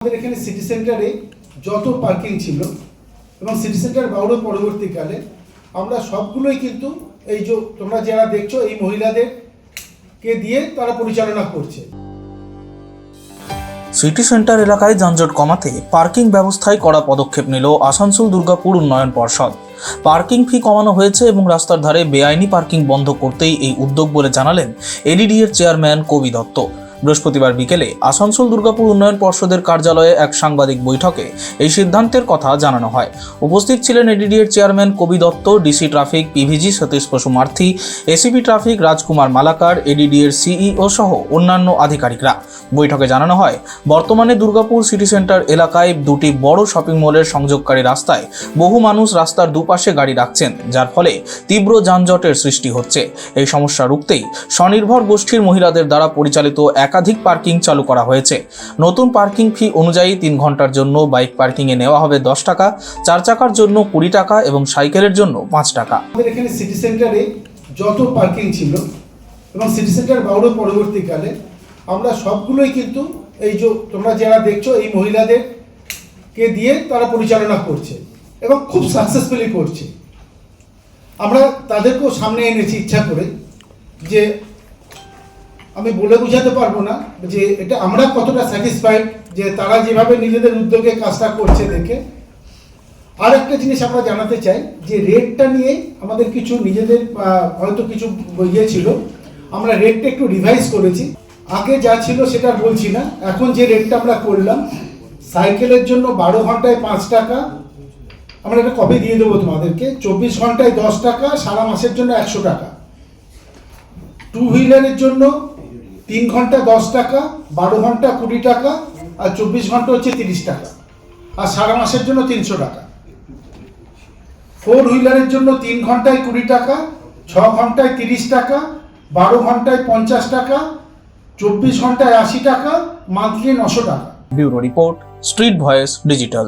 আমাদের এখানে সিটি সেন্টারে যত পার্কিং ছিল এবং সিটি সেন্টার বাউরের পরবর্তীকালে আমরা সবগুলোই কিন্তু এই যে তোমরা যারা দেখছো এই মহিলাদেরকে দিয়ে তারা পরিচালনা করছে। সিটি সেন্টার এলাকায় যানজট কমাতে পার্কিং ব্যবস্থায় কড়া পদক্ষেপ নিল আসানসোল দুর্গাপুর উন্নয়ন পর্ষদ। পার্কিং ফি কমানো হয়েছে এবং রাস্তার ধারে বেআইনি পার্কিং বন্ধ করতেই এই উদ্যোগ বলে জানালেন এডিডি এর চেয়ারম্যান কবি দত্ত। বৃহস্পতিবার বিকেলে আসানসোল দুর্গাপুর উন্নয়ন পর্ষদের কার্যালয়ে এক সাংবাদিক বৈঠকে এই সিদ্ধান্তের কথা জানানো হয়। উপস্থিত ছিলেন এডিডি এর chairman Kabi Dutta, DC traffic PVG Satish Pashumarthi, ACP traffic Rajkumar Malakar, ADD এর সিইও সহ অন্যান্য আধিকারিকরা। বৈঠকে জানানো হয়, বর্তমানে দুর্গাপুর সিটি সেন্টার এলাকায় দুটি বড় শপিং মলের সংযোগকারী রাস্তায় বহু মানুষ রাস্তার দুপাশে গাড়ি রাখছেন, যার ফলে তীব্র যানজটের সৃষ্টি হচ্ছে। এই সমস্যা রুখতেই স্বনির্ভর গোষ্ঠীর মহিলাদের দ্বারা পরিচালিত একাধিক পার্কিং চালু করা হয়েছে। নতুন পার্কিং ফি অনুযায়ী 3 ঘন্টার জন্য বাইক পার্কিংয়ে নেওয়া হবে 10 টাকা, 4 চাকার জন্য 20 টাকা এবং সাইকেলের জন্য 5 টাকা। আমাদের এখানে সিটি সেন্টারে যত পার্কিং ছিল এবং সিটি সেন্টার বাউরের পরবর্তীকালে আমরা সবগুলোই কিন্তু এই যে তোমরা যারা দেখছো এই মহিলাদেরকে দিয়ে তারা পরিচালনা করছে এবং খুব সাকসেসফুলি করছে। আমরা তাদেরকেও সামনে এনেছি ইচ্ছা করে, যে আমি বলে বোঝাতে পারবো না যে এটা আমরা কতটা স্যাটিসফাইড যে তারা যেভাবে নিজেদের উদ্যোগে কাজটা করছে দেখে। আর একটা জিনিস আমরা জানাতে চাই যে রেটটা নিয়ে আমাদের কিছু নিজেদের হয়তো কিছু ইয়ে ছিল, আমরা রেটটা একটু রিভাইজ করেছি। আগে যা ছিল সেটা বলছি না, এখন যে রেটটা আমরা করলাম, সাইকেলের জন্য 12 ঘন্টায় 5 টাকা, আমরা এটা কবে দিয়ে দেবো তোমাদেরকে, 24 ঘন্টায় 10 টাকা, সারা মাসের জন্য 100 টাকা। 2 হুইলারের জন্য 3 ঘন্টা 10 টাকা, 12 ঘন্টা 20 টাকা, আর 24 ঘন্টা হচ্ছে 30 টাকা, আর সারা মাসের জন্য 300 টাকা। 4 হুইলারের জন্য 3 ঘন্টায় 20 টাকা, 6 ঘন্টায় 30 টাকা, 12 ঘন্টায় 50 টাকা, 24 ঘন্টায় 80 টাকা, মান্থলি 900 টাকা। Bureau report, street voice digital.